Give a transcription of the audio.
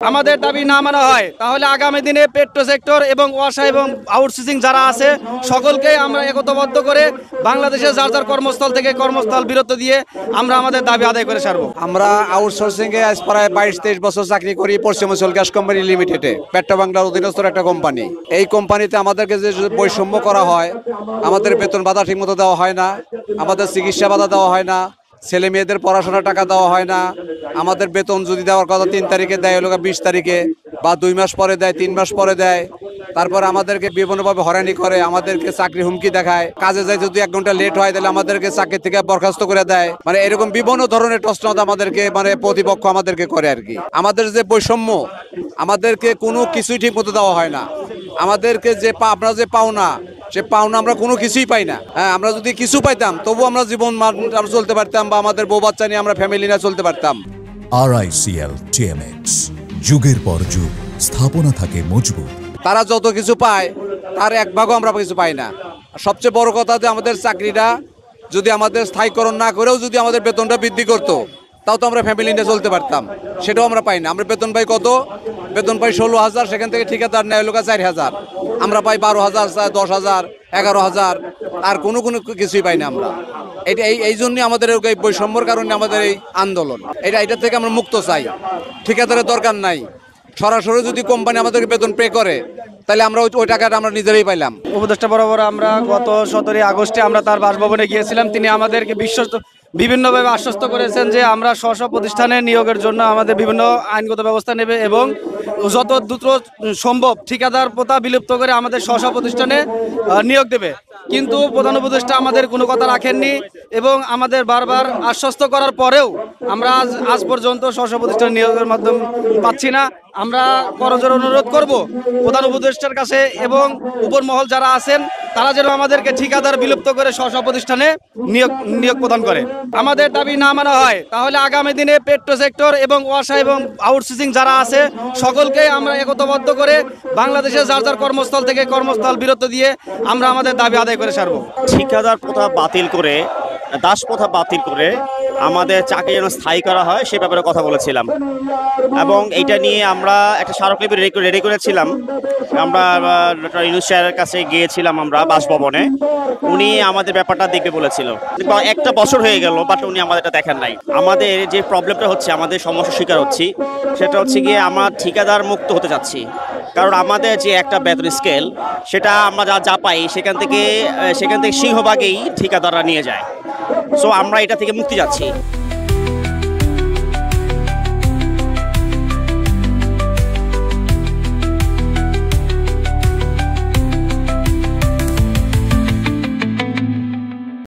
আমাদের দাবি না মানা হয় তাহলে আগামী দিনে পেট্রো সেক্টর এবং ওয়াসা এবং আউটসোর্সিং যারা আছে সকলকে আমরা একতাবদ্ধ করে বাংলাদেশের যার যার কর্মস্থল থেকে কর্মস্থল বিরত দিয়ে আমরা আমাদের দাবি আদায় করে ছাড়বো। আমরা আউটসোর্সিং এ আজ প্রায় 22-23 বছর চাকরি করি পশ্চিমাঞ্চল গ্যাস কোম্পানি লিমিটেডে, পেট্রো বাংলার অধীনস্থ একটা কোম্পানি। এই কোম্পানিতে আমাদেরকে যে বৈষম্য করা হয়, আমাদের বেতন ভাতা ঠিকমতো দেওয়া হয় না, আমাদের চিকিৎসা ভাতা দেওয়া হয় না, ছেলে মেয়েদের পড়াশোনার টাকা দেওয়া হয় না। আমাদের বেতন যদি দেওয়ার কথা 3 তারিখে দেয়, হলো 20 তারিখে, বা 2 মাস পরে দেয়, 3 মাস পরে দেয়। তারপর আমাদেরকে বিভিন্নভাবে হয়রানি করে, আমাদেরকে চাকরি হুমকি দেখায়। কাজে যাই যদি 1 ঘন্টা লেট হয় তাহলে আমাদেরকে চাকরি থেকে বরখাস্ত করে দেয়। মানে এরকম বিভিন্ন ধরনের প্রশ্ন আমাদেরকে প্রতিপক্ষ আমাদেরকে করে আর কি। আমাদের যে বৈষম্য, আমাদেরকে কোনো কিছুই ঠিক মতো দেওয়া হয় না। আমাদেরকে যে আপনারা যে পাওনা, সে পাওনা আমরা কোনো কিছুই পাই না। হ্যাঁ, আমরা যদি কিছু পাইতাম তবু আমরা জীবন আমরা চলতে পারতাম, বা আমাদের বউ বাচ্চা নিয়ে আমরা ফ্যামিলি নিয়ে চলতে পারতাম। RICL TMX, যুগের পর যুগ স্থাপনা থাকে মজবুত। তারা যত কিছু পায় তার 1 ভাগও আমরা কিছু পাই না। সবচেয়ে বড় কথা যে আমাদের চাকরিটা যদি আমাদের স্থায়ীকরণ না করেও যদি আমাদের বেতনটা বৃদ্ধি করতো, তাও তো আমরা ফ্যামিলি নিয়ে চলতে পারতাম। সেটাও আমরা পাই না। আমরা বেতন পাই কত? বেতন পাই 16,000, সেখান থেকে ঠিকাদার নেয় হলো 4,000। আমরা পাই 12,000, 10,000, 11,000, আর কোনো কিছুই পাই না আমরা। এটা এই জন্যই আমাদের এই বৈষম্যর কারণে আমাদের এই আন্দোলন। এটা থেকে আমরা মুক্ত চাই। ঠিকাদারের দরকার নাই, সরাসরি যদি কোম্পানি আমাদেরকে বেতন পে করে তাহলে আমরা ওই টাকাটা আমরা নিজেরাই পাইলাম। উপদেষ্টা বরাবর আমরা গত 17 আগস্টে আমরা তার বাসভবনে গিয়েছিলাম। তিনি আমাদেরকে বিভিন্নভাবে আশ্বস্ত করেছেন যে আমরা স্ব প্রতিষ্ঠানে নিয়োগের জন্য আমাদের বিভিন্ন আইনগত ব্যবস্থা নেবে এবং যত দ্রুত সম্ভব ঠিকাদার প্রথা বিলুপ্ত করে আমাদের স্ব প্রতিষ্ঠানে নিয়োগ দেবে। কিন্তু প্রধান উপদেষ্টা আমাদের কোনো কথা রাখেননি এবং আমাদের বারবার আশ্বস্ত করার পরেও আমরা আজ পর্যন্ত স্ব প্রতিষ্ঠান নিয়োগের মাধ্যম পাচ্ছি না। আমরা করজোড়ে অনুরোধ করব প্রধান উপদেষ্টার কাছে এবং উপর মহল যারা আছেন তারা যেন আমাদেরকে ঠিকাদার বিলুপ্ত করে স্ব প্রতিষ্ঠানে নিয়োগ প্রদান করে। আমাদের দাবি না মানা হয় তাহলে আগামী দিনে পেট্রো সেক্টর এবং ওয়াসা এবং আউটসোর্সিং যারা আছে সকলকে আমরা একতাবদ্ধ করে বাংলাদেশের যার যার কর্মস্থল থেকে কর্মস্থল বিরত দিয়ে আমরা আমাদের দাবি আদায় করে ছাড়বো। ঠিকাদার প্রথা বাতিল করে, দাস প্রথা বাতিল করে আমাদের চাকরি যেন স্থায়ী করা হয় সে ব্যাপারে কথা বলেছিলাম, এবং এইটা নিয়ে আমরা একটা স্মারকলিপি রেডি করেছিলাম। আমরা ডক্টর ইউনূস স্যারের কাছে গিয়েছিলাম আমরা বাসভবনে। উনি আমাদের ব্যাপারটা দেখবে বলেছিল। 1 বছর হয়ে গেল, বাট উনি আমাদেরটা দেখেন নাই। আমাদের যে প্রবলেমটা হচ্ছে, আমাদের সমস্যার শিকার হচ্ছি, সেটা হচ্ছে গিয়ে আমরা ঠিকাদার মুক্ত হতে যাচ্ছি। কারণ আমাদের যে একটা বেতন স্কেল, সেটা আমরা যা পাই সেখান থেকে সিংহভাগেই ঠিকাদাররা নিয়ে যায়। সো আমরা এটা থেকে মুক্তি যাচ্ছি।